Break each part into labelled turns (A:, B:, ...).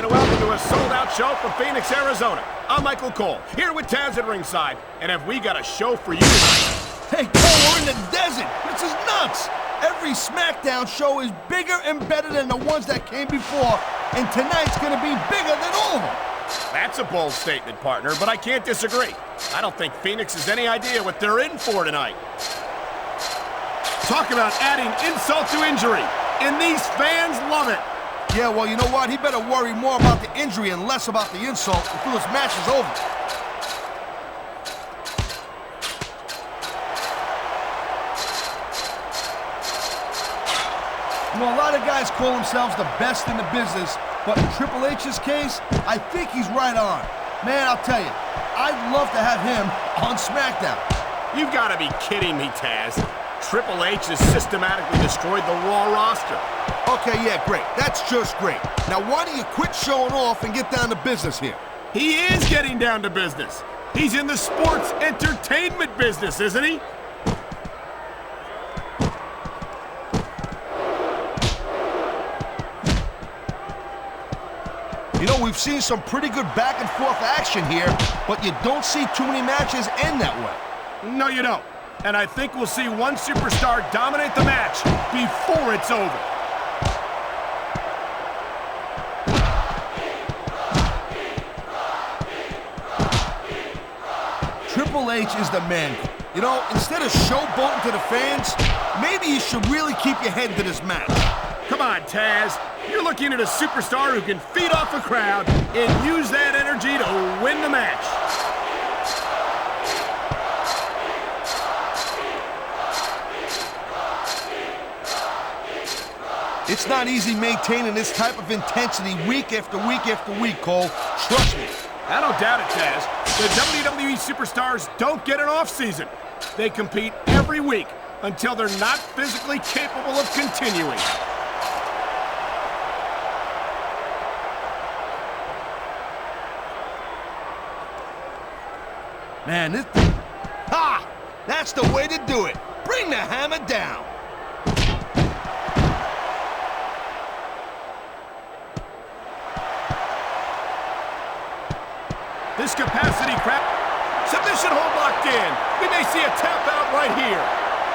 A: And welcome to a sold-out show from Phoenix, Arizona. I'm Michael Cole, here with Taz at ringside, and have we got a show for you tonight?
B: Hey, Cole, we're in the desert. This is nuts. Every Smackdown show is bigger and better than the ones that came before, and tonight's gonna be bigger than all of them.
A: That's a bold statement, partner, but I can't disagree. I don't think Phoenix has any idea what they're in for tonight. Talk about adding insult to injury, and these fans love it.
B: Yeah, well, you know what? He better worry more about the injury and less about the insult until this match is over. You know, a lot of guys call themselves the best in the business, but in Triple H's case, I think he's right on. Man, I'll tell you, I'd love to have him on Smackdown.
A: You've got to be kidding me, Taz. Triple H has systematically destroyed the Raw roster.
B: Okay, yeah, great. That's just great. Now, why don't you quit showing off and get down to business here?
A: He is getting down to business. He's in the sports entertainment business, isn't he?
B: You know, we've seen some pretty good back-and-forth action here, but you don't see too many matches end that way.
A: No, you don't. And I think we'll see one superstar dominate the match before it's over.
B: Triple H is the man. You know, instead of showboating to the fans, maybe you should really keep your head to this match.
A: Come on, Taz. You're looking at a superstar who can feed off a crowd and use that energy to win the match.
B: It's not easy maintaining this type of intensity week after week after week, Cole. Trust me.
A: I don't doubt it, Taz. The WWE superstars don't get an off-season. They compete every week until they're not physically capable of continuing.
B: Man, this... Ha! That's the way to do it. Bring the hammer down.
A: This capacity crap. Submission hold locked in. We may see a tap out right here.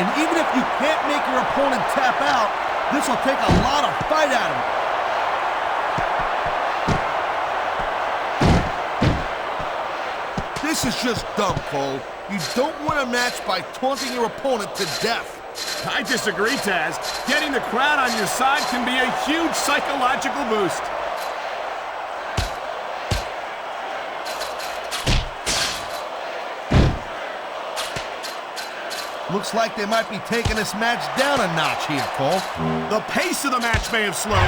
B: And even if you can't make your opponent tap out, this will take a lot of fight out of him. This is just dumb, Cole. You don't win a match by taunting your opponent to death.
A: I disagree, Taz. Getting the crowd on your side can be a huge psychological boost.
B: Looks like they might be taking this match down a notch here, Cole.
A: The pace of the match may have slowed,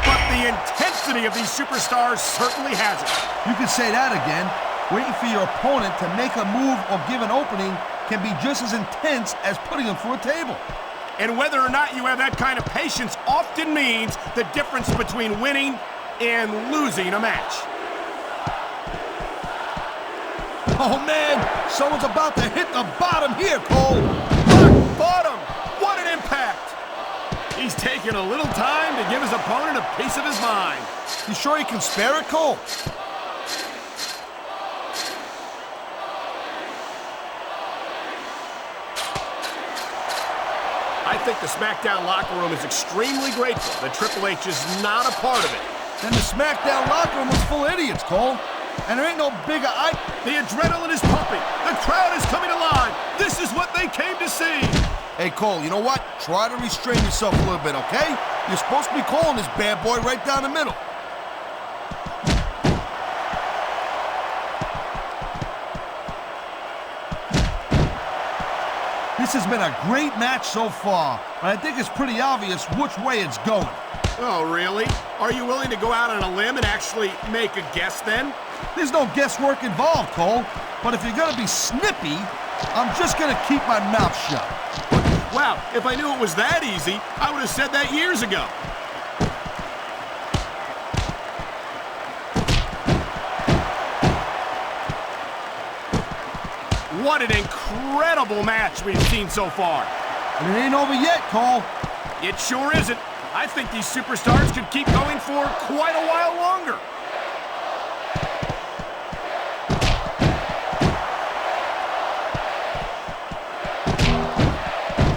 A: but the intensity of these superstars certainly hasn't.
B: You could say that again. Waiting for your opponent to make a move or give an opening can be just as intense as putting them through a table.
A: And whether or not you have that kind of patience often means the difference between winning and losing a match.
B: Oh, man, someone's about to hit the bottom here, Cole.
A: Rock bottom! What an impact! He's taking a little time to give his opponent a piece of his mind.
B: You sure you can spare it, Cole?
A: I think the Smackdown locker room is extremely grateful that Triple H is not a part of it.
B: Then the Smackdown locker room was full of idiots, Cole. And there ain't no bigger
A: The adrenaline is pumping. The crowd is coming alive. This is what they came to see.
B: Hey, Cole, you know what? Try to restrain yourself a little bit, okay? You're supposed to be calling this bad boy right down the middle. This has been a great match so far, but I think it's pretty obvious which way it's going.
A: Oh, really? Are you willing to go out on a limb and actually make a guess then?
B: There's no guesswork involved, Cole. But if you're gonna be snippy, I'm just gonna keep my mouth shut.
A: Wow, if I knew it was that easy, I would have said that years ago. What an incredible match we've seen so far.
B: And it ain't over yet, Cole.
A: It sure isn't. I think these superstars could keep going for quite a while longer.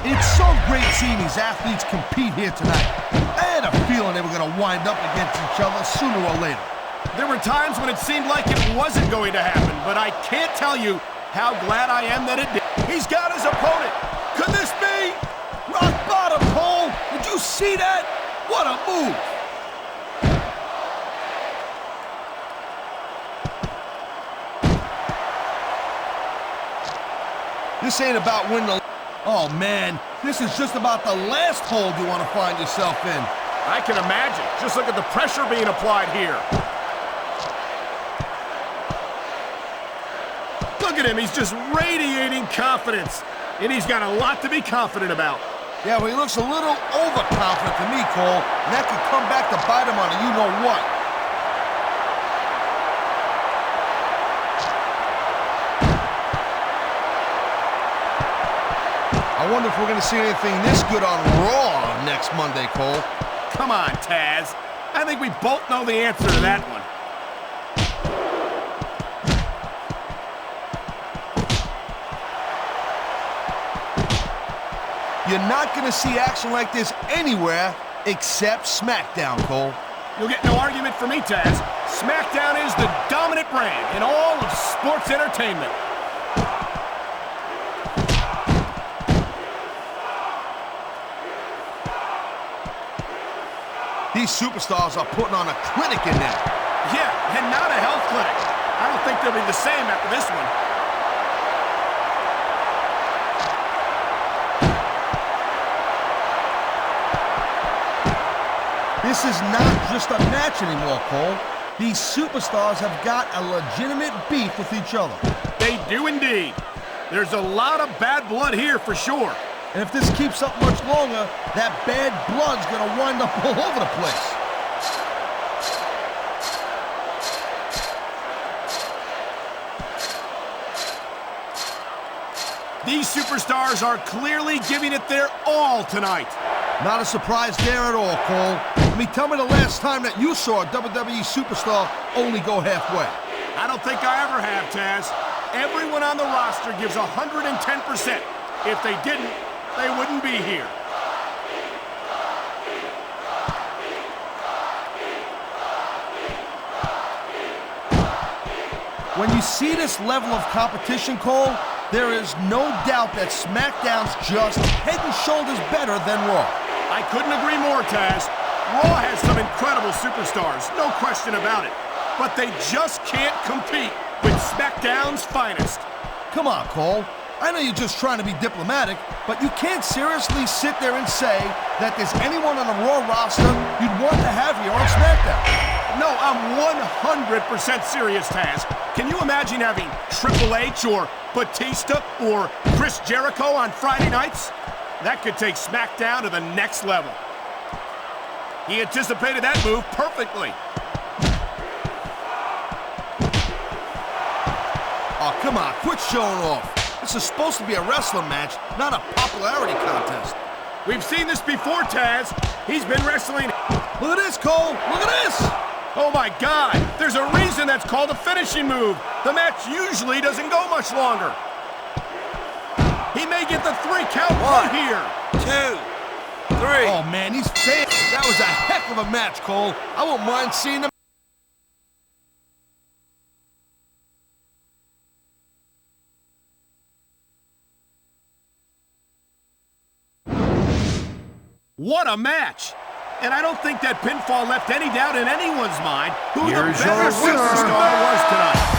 B: It's so great seeing these athletes compete here tonight. I had a feeling they were going to wind up against each other sooner or later.
A: There were times when it seemed like it wasn't going to happen, but I can't tell you how glad I am that it did. He's got his opponent. Could this be?
B: Rock bottom, Cole. Did you see that? What a move. This ain't about winning the... Oh, man. This is just about the last hold you want to find yourself in.
A: I can imagine. Just look at the pressure being applied here. Look at him. He's just radiating confidence. And he's got a lot to be confident about.
B: Yeah, well, he looks a little overconfident to me, Cole. And that could come back to bite him on a you-know-what. I wonder if we're going to see anything this good on Raw next Monday, Cole.
A: Come on, Taz. I think we both know the answer to that one.
B: You're not going to see action like this anywhere except Smackdown, Cole.
A: You'll get no argument from me, Taz. Smackdown is the dominant brand in all of sports entertainment.
B: These superstars are putting on a clinic in there.
A: Yeah, and not a health clinic. I don't think they'll be the same after this one.
B: This is not just a match anymore, Cole. These superstars have got a legitimate beef with each other.
A: They do indeed. There's a lot of bad blood here for sure.
B: And if this keeps up much longer, that bad blood's gonna wind up all over the place.
A: These superstars are clearly giving it their all tonight.
B: Not a surprise there at all, Cole. I mean, tell me the last time that you saw a WWE superstar only go halfway.
A: I don't think I ever have, Taz. Everyone on the roster gives 110%. If they didn't, they wouldn't be here.
B: When you see this level of competition, Cole, there is no doubt that SmackDown's just head and shoulders better than Raw.
A: I couldn't agree more, Taz. Raw has some incredible superstars, no question about it. But they just can't compete with SmackDown's finest.
B: Come on, Cole. I know you're just trying to be diplomatic, but you can't seriously sit there and say that there's anyone on the Raw roster you'd want to have here on SmackDown.
A: No, I'm 100% serious, Taz. Can you imagine having Triple H or Batista or Chris Jericho on Friday nights? That could take SmackDown to the next level. He anticipated that move perfectly.
B: Oh, come on, quit showing off. This is supposed to be a wrestling match, not a popularity contest.
A: We've seen this before, Taz. He's been wrestling.
B: Look at this, Cole. Look at this.
A: Oh, my God. There's a reason that's called a finishing move. The match usually doesn't go much longer. He may get the 3 count right here.
C: 2, 3.
B: Oh, man, these fans. That was a heck of a match, Cole. I won't mind seeing them.
A: What a match! And I don't think that pinfall left any doubt in anyone's mind who
C: Here's
A: the better
C: your winner.
A: superstar was tonight.